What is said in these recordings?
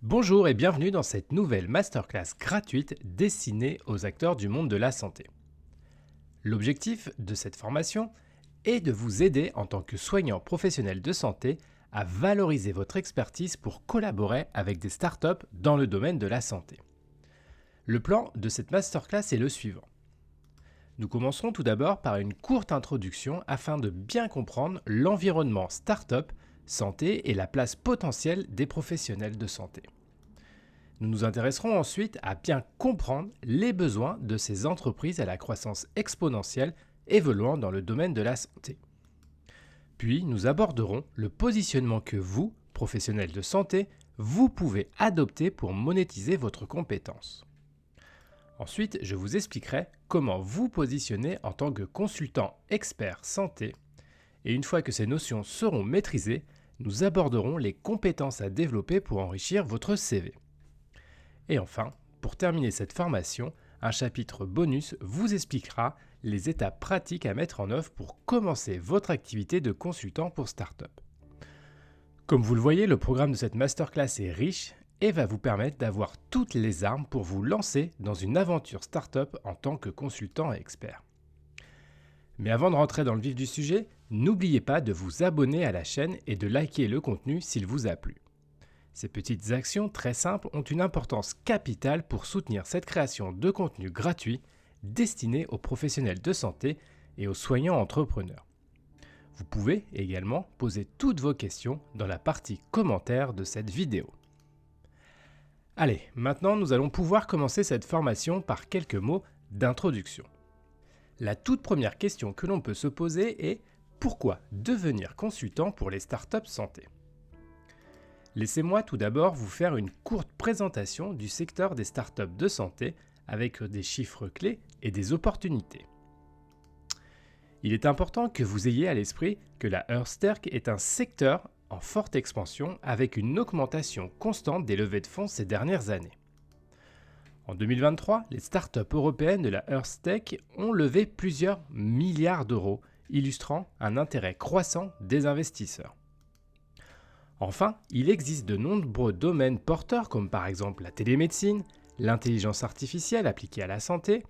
Bonjour et bienvenue dans cette nouvelle masterclass gratuite destinée aux acteurs du monde de la santé. L'objectif de cette formation est de vous aider en tant que soignant professionnel de santé à valoriser votre expertise pour collaborer avec des startups dans le domaine de la santé. Le plan de cette masterclass est le suivant. Nous commencerons tout d'abord par une courte introduction afin de bien comprendre l'environnement startup, santé et la place potentielle des professionnels de santé. Nous nous intéresserons ensuite à bien comprendre les besoins de ces entreprises à la croissance exponentielle évoluant dans le domaine de la santé. Puis nous aborderons le positionnement que vous, professionnels de santé, vous pouvez adopter pour monétiser votre compétence. Ensuite, je vous expliquerai comment vous positionner en tant que consultant expert santé. Et une fois que ces notions seront maîtrisées, nous aborderons les compétences à développer pour enrichir votre CV. Et enfin, pour terminer cette formation, un chapitre bonus vous expliquera les étapes pratiques à mettre en œuvre pour commencer votre activité de consultant pour start-up. Comme vous le voyez, le programme de cette masterclass est riche et va vous permettre d'avoir toutes les armes pour vous lancer dans une aventure start-up en tant que consultant et expert. Mais avant de rentrer dans le vif du sujet, n'oubliez pas de vous abonner à la chaîne et de liker le contenu s'il vous a plu. Ces petites actions très simples ont une importance capitale pour soutenir cette création de contenu gratuit destiné aux professionnels de santé et aux soignants entrepreneurs. Vous pouvez également poser toutes vos questions dans la partie commentaires de cette vidéo. Allez, maintenant nous allons pouvoir commencer cette formation par quelques mots d'introduction. La toute première question que l'on peut se poser est pourquoi devenir consultant pour les startups santé ? Laissez-moi tout d'abord vous faire une courte présentation du secteur des startups de santé avec des chiffres clés et des opportunités. Il est important que vous ayez à l'esprit que la HealthTech est un secteur en forte expansion avec une augmentation constante des levées de fonds ces dernières années. En 2023, les startups européennes de la HealthTech ont levé plusieurs milliards d'euros, illustrant un intérêt croissant des investisseurs. Enfin, il existe de nombreux domaines porteurs comme par exemple la télémédecine, l'intelligence artificielle appliquée à la santé,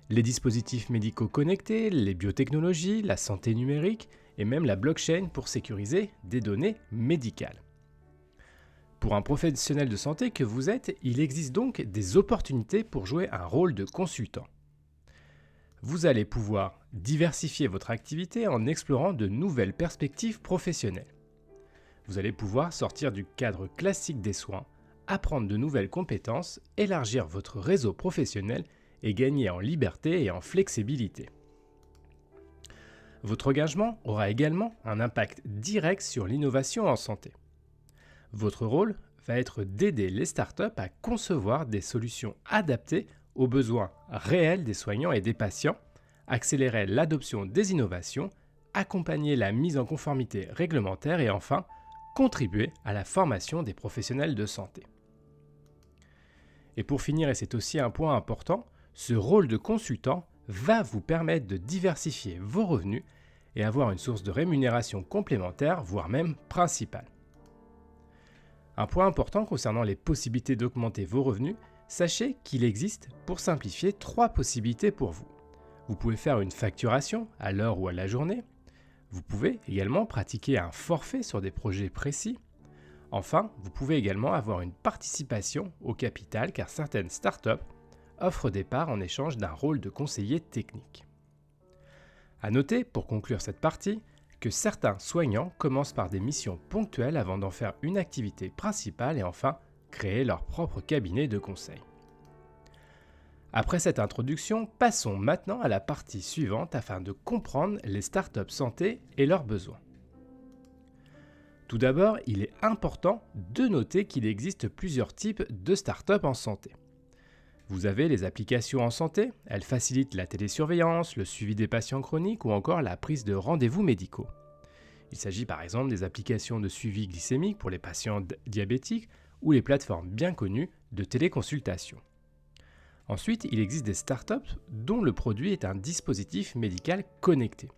les dispositifs médicaux connectés, les biotechnologies, la santé numérique et même la blockchain pour sécuriser des données médicales. Pour un professionnel de santé que vous êtes, il existe donc des opportunités pour jouer un rôle de consultant. Vous allez pouvoir diversifier votre activité en explorant de nouvelles perspectives professionnelles. Vous allez pouvoir sortir du cadre classique des soins, apprendre de nouvelles compétences, élargir votre réseau professionnel et gagner en liberté et en flexibilité. Votre engagement aura également un impact direct sur l'innovation en santé. Votre rôle va être d'aider les startups à concevoir des solutions adaptées aux besoins réels des soignants et des patients, accélérer l'adoption des innovations, accompagner la mise en conformité réglementaire et enfin, contribuer à la formation des professionnels de santé. Et pour finir, et c'est aussi un point important, ce rôle de consultant va vous permettre de diversifier vos revenus et avoir une source de rémunération complémentaire, voire même principale. Un point important concernant les possibilités d'augmenter vos revenus, sachez qu'il existe, pour simplifier, 3 possibilités pour vous. Vous pouvez faire une facturation à l'heure ou à la journée. Vous pouvez également pratiquer un forfait sur des projets précis. Enfin, vous pouvez également avoir une participation au capital car certaines startups offrent des parts en échange d'un rôle de conseiller technique. À noter, pour conclure cette partie, que certains soignants commencent par des missions ponctuelles avant d'en faire une activité principale et enfin créer leur propre cabinet de conseil. Après cette introduction, passons maintenant à la partie suivante afin de comprendre les startups santé et leurs besoins. Tout d'abord, il est important de noter qu'il existe plusieurs types de startups en santé. Vous avez les applications en santé, elles facilitent la télésurveillance, le suivi des patients chroniques ou encore la prise de rendez-vous médicaux. Il s'agit par exemple des applications de suivi glycémique pour les patients diabétiques ou les plateformes bien connues de téléconsultation. Ensuite, il existe des startups dont le produit est un dispositif médical connecté.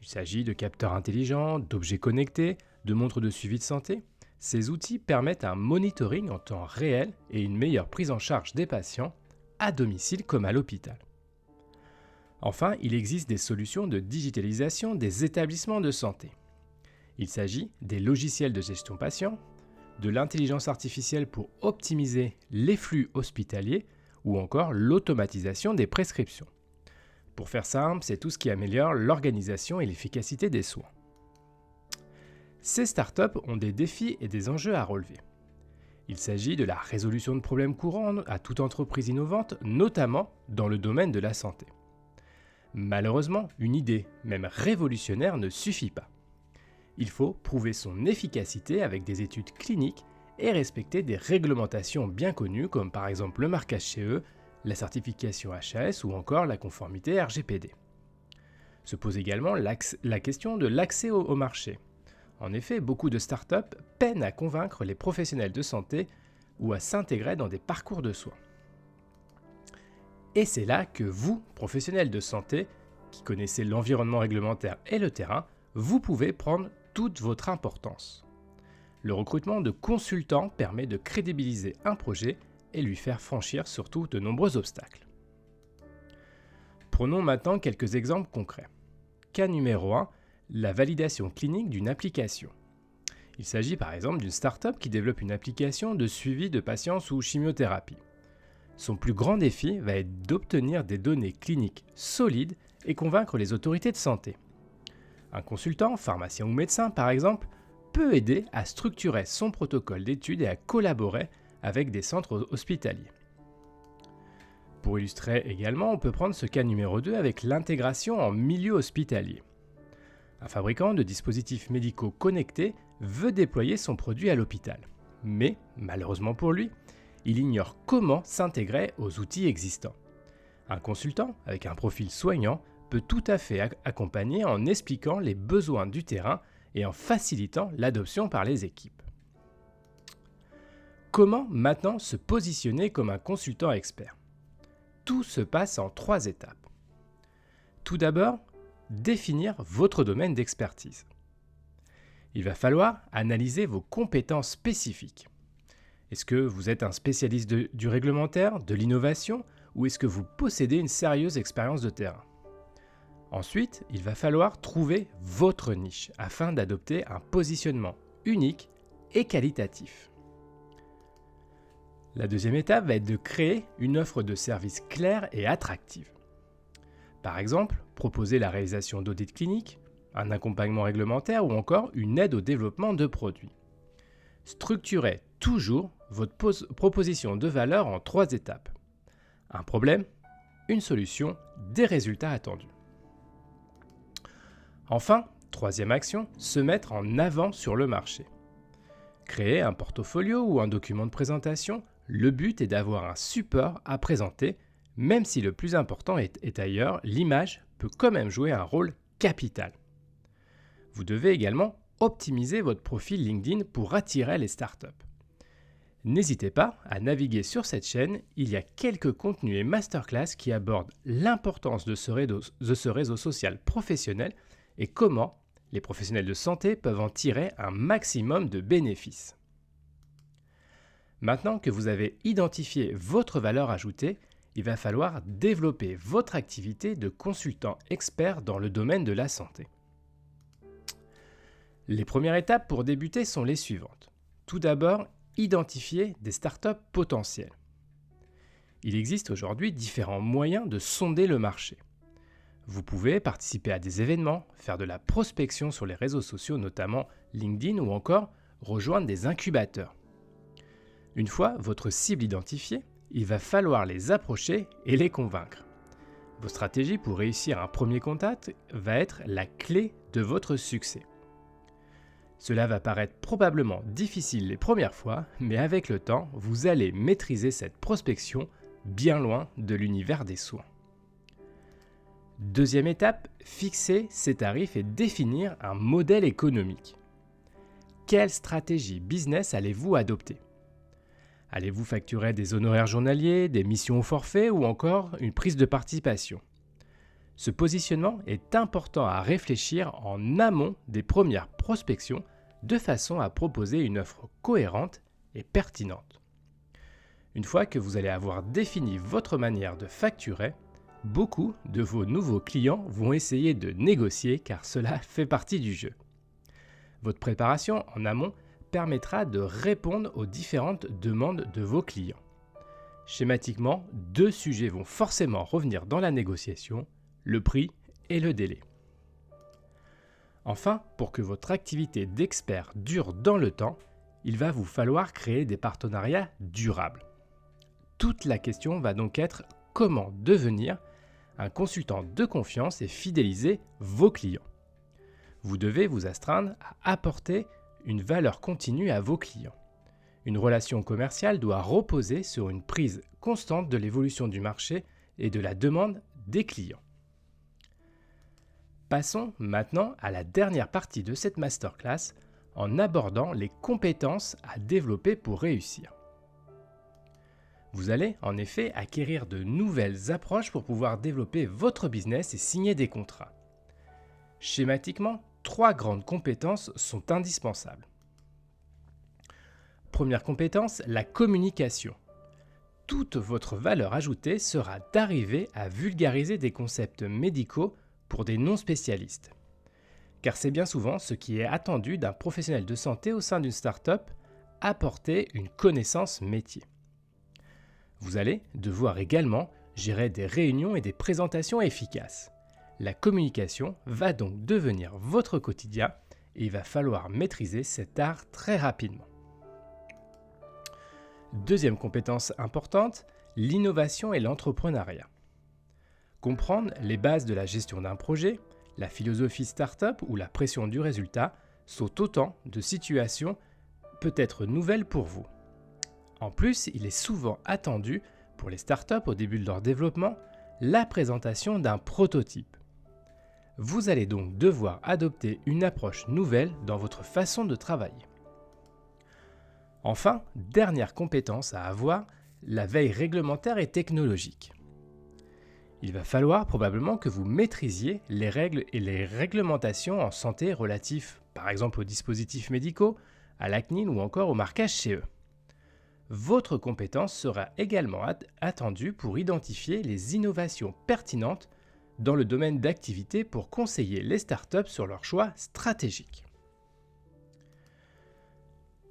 Il s'agit de capteurs intelligents, d'objets connectés, de montres de suivi de santé. Ces outils permettent un monitoring en temps réel et une meilleure prise en charge des patients, à domicile comme à l'hôpital. Enfin, il existe des solutions de digitalisation des établissements de santé. Il s'agit des logiciels de gestion patient, de l'intelligence artificielle pour optimiser les flux hospitaliers ou encore l'automatisation des prescriptions. Pour faire simple, c'est tout ce qui améliore l'organisation et l'efficacité des soins. Ces startups ont des défis et des enjeux à relever. Il s'agit de la résolution de problèmes courants à toute entreprise innovante, notamment dans le domaine de la santé. Malheureusement, une idée, même révolutionnaire, ne suffit pas. Il faut prouver son efficacité avec des études cliniques et respecter des réglementations bien connues comme par exemple le marquage CE, la certification HAS ou encore la conformité RGPD. Se pose également la question de l'accès au marché. En effet, beaucoup de startups peinent à convaincre les professionnels de santé ou à s'intégrer dans des parcours de soins. Et c'est là que vous, professionnels de santé, qui connaissez l'environnement réglementaire et le terrain, vous pouvez prendre toute votre importance. Le recrutement de consultants permet de crédibiliser un projet et lui faire franchir surtout de nombreux obstacles. Prenons maintenant quelques exemples concrets. Cas numéro 1, la validation clinique d'une application. Il s'agit par exemple d'une start-up qui développe une application de suivi de patients sous chimiothérapie. Son plus grand défi va être d'obtenir des données cliniques solides et convaincre les autorités de santé. Un consultant, pharmacien ou médecin par exemple, peut aider à structurer son protocole d'études et à collaborer avec des centres hospitaliers. Pour illustrer également, on peut prendre ce cas numéro 2 avec l'intégration en milieu hospitalier. Un fabricant de dispositifs médicaux connectés veut déployer son produit à l'hôpital. Mais, malheureusement pour lui, il ignore comment s'intégrer aux outils existants. Un consultant, avec un profil soignant, peut tout à fait accompagner en expliquant les besoins du terrain et en facilitant l'adoption par les équipes. Comment maintenant se positionner comme un consultant expert ? Tout se passe en 3 étapes. Tout d'abord, définir votre domaine d'expertise. Il va falloir analyser vos compétences spécifiques. Est-ce que vous êtes un spécialiste du réglementaire, de l'innovation, ou est-ce que vous possédez une sérieuse expérience de terrain ? Ensuite, il va falloir trouver votre niche afin d'adopter un positionnement unique et qualitatif. La deuxième étape va être de créer une offre de service claire et attractive. Par exemple, proposer la réalisation d'audits cliniques, un accompagnement réglementaire ou encore une aide au développement de produits. Structurez toujours votre proposition de valeur en 3 étapes. Un problème, une solution, des résultats attendus. Enfin, troisième action, se mettre en avant sur le marché. Créer un portfolio ou un document de présentation, le but est d'avoir un support à présenter, même si le plus important est ailleurs, l'image peut quand même jouer un rôle capital. Vous devez également optimiser votre profil LinkedIn pour attirer les startups. N'hésitez pas à naviguer sur cette chaîne, il y a quelques contenus et masterclass qui abordent l'importance de ce réseau social professionnel et comment les professionnels de santé peuvent en tirer un maximum de bénéfices. Maintenant que vous avez identifié votre valeur ajoutée, il va falloir développer votre activité de consultant expert dans le domaine de la santé. Les premières étapes pour débuter sont les suivantes. Tout d'abord, identifier des startups potentielles. Il existe aujourd'hui différents moyens de sonder le marché. Vous pouvez participer à des événements, faire de la prospection sur les réseaux sociaux, notamment LinkedIn, ou encore rejoindre des incubateurs. Une fois votre cible identifiée, il va falloir les approcher et les convaincre. Vos stratégies pour réussir un premier contact va être la clé de votre succès. Cela va paraître probablement difficile les premières fois, mais avec le temps, vous allez maîtriser cette prospection bien loin de l'univers des soins. Deuxième étape, fixer ses tarifs et définir un modèle économique. Quelle stratégie business allez-vous adopter ? Allez-vous facturer des honoraires journaliers, des missions au forfait ou encore une prise de participation ? Ce positionnement est important à réfléchir en amont des premières prospections de façon à proposer une offre cohérente et pertinente. Une fois que vous allez avoir défini votre manière de facturer, beaucoup de vos nouveaux clients vont essayer de négocier car cela fait partie du jeu. Votre préparation en amont permettra de répondre aux différentes demandes de vos clients. Schématiquement, 2 sujets vont forcément revenir dans la négociation, le prix et le délai. Enfin, pour que votre activité d'expert dure dans le temps, il va vous falloir créer des partenariats durables. Toute la question va donc être comment devenir un consultant de confiance et fidéliser vos clients. Vous devez vous astreindre à apporter une valeur continue à vos clients. Une relation commerciale doit reposer sur une prise constante de l'évolution du marché et de la demande des clients. Passons maintenant à la dernière partie de cette masterclass en abordant les compétences à développer pour réussir. Vous allez en effet acquérir de nouvelles approches pour pouvoir développer votre business et signer des contrats. Schématiquement, 3 grandes compétences sont indispensables. Première compétence, la communication. Toute votre valeur ajoutée sera d'arriver à vulgariser des concepts médicaux pour des non-spécialistes. Car c'est bien souvent ce qui est attendu d'un professionnel de santé au sein d'une start-up, apporter une connaissance métier. Vous allez devoir également gérer des réunions et des présentations efficaces. La communication va donc devenir votre quotidien et il va falloir maîtriser cet art très rapidement. Deuxième compétence importante, l'innovation et l'entrepreneuriat. Comprendre les bases de la gestion d'un projet, la philosophie start-up ou la pression du résultat sont autant de situations peut-être nouvelles pour vous. En plus, il est souvent attendu pour les startups au début de leur développement la présentation d'un prototype. Vous allez donc devoir adopter une approche nouvelle dans votre façon de travailler. Enfin, dernière compétence à avoir, la veille réglementaire et technologique. Il va falloir probablement que vous maîtrisiez les règles et les réglementations en santé relatifs, par exemple aux dispositifs médicaux, à la CNIL ou encore au marquage CE. Votre compétence sera également attendue pour identifier les innovations pertinentes dans le domaine d'activité pour conseiller les startups sur leurs choix stratégiques.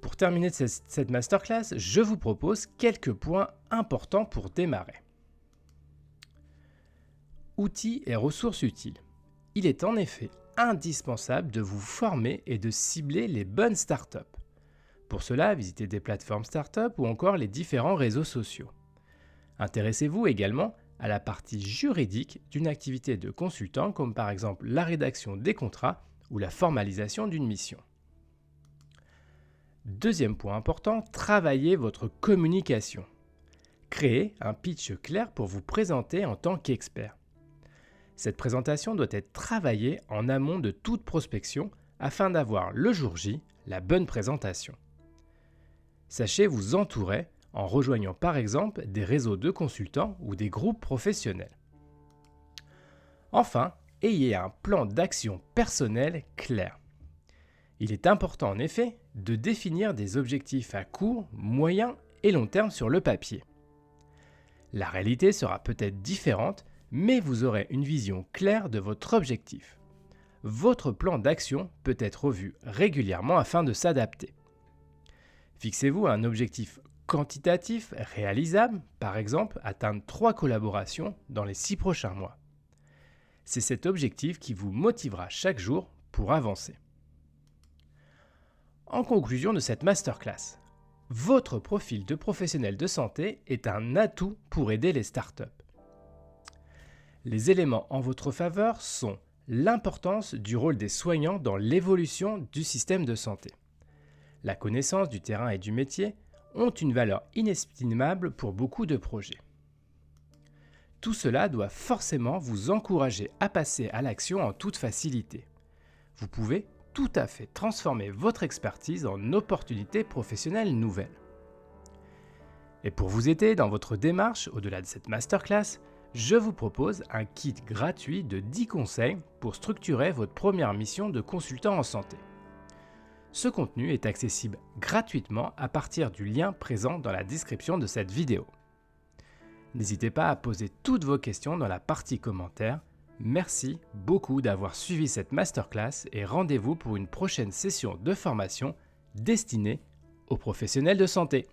Pour terminer cette masterclass, je vous propose quelques points importants pour démarrer. Outils et ressources utiles. Il est en effet indispensable de vous former et de cibler les bonnes startups. Pour cela, visitez des plateformes startup ou encore les différents réseaux sociaux. Intéressez-vous également à la partie juridique d'une activité de consultant comme par exemple la rédaction des contrats ou la formalisation d'une mission. Deuxième point important, travaillez votre communication. Créez un pitch clair pour vous présenter en tant qu'expert. Cette présentation doit être travaillée en amont de toute prospection afin d'avoir le jour J la bonne présentation. Sachez vous entourer en rejoignant par exemple des réseaux de consultants ou des groupes professionnels. Enfin, ayez un plan d'action personnel clair. Il est important en effet de définir des objectifs à court, moyen et long terme sur le papier. La réalité sera peut-être différente, mais vous aurez une vision claire de votre objectif. Votre plan d'action peut être revu régulièrement afin de s'adapter. Fixez-vous un objectif quantitatif réalisable, par exemple atteindre 3 collaborations dans les 6 prochains mois. C'est cet objectif qui vous motivera chaque jour pour avancer. En conclusion de cette masterclass, votre profil de professionnel de santé est un atout pour aider les startups. Les éléments en votre faveur sont l'importance du rôle des soignants dans l'évolution du système de santé. La connaissance du terrain et du métier ont une valeur inestimable pour beaucoup de projets. Tout cela doit forcément vous encourager à passer à l'action en toute facilité. Vous pouvez tout à fait transformer votre expertise en opportunités professionnelles nouvelles. Et pour vous aider dans votre démarche au-delà de cette masterclass, je vous propose un kit gratuit de 10 conseils pour structurer votre première mission de consultant en santé. Ce contenu est accessible gratuitement à partir du lien présent dans la description de cette vidéo. N'hésitez pas à poser toutes vos questions dans la partie commentaires. Merci beaucoup d'avoir suivi cette masterclass et rendez-vous pour une prochaine session de formation destinée aux professionnels de santé.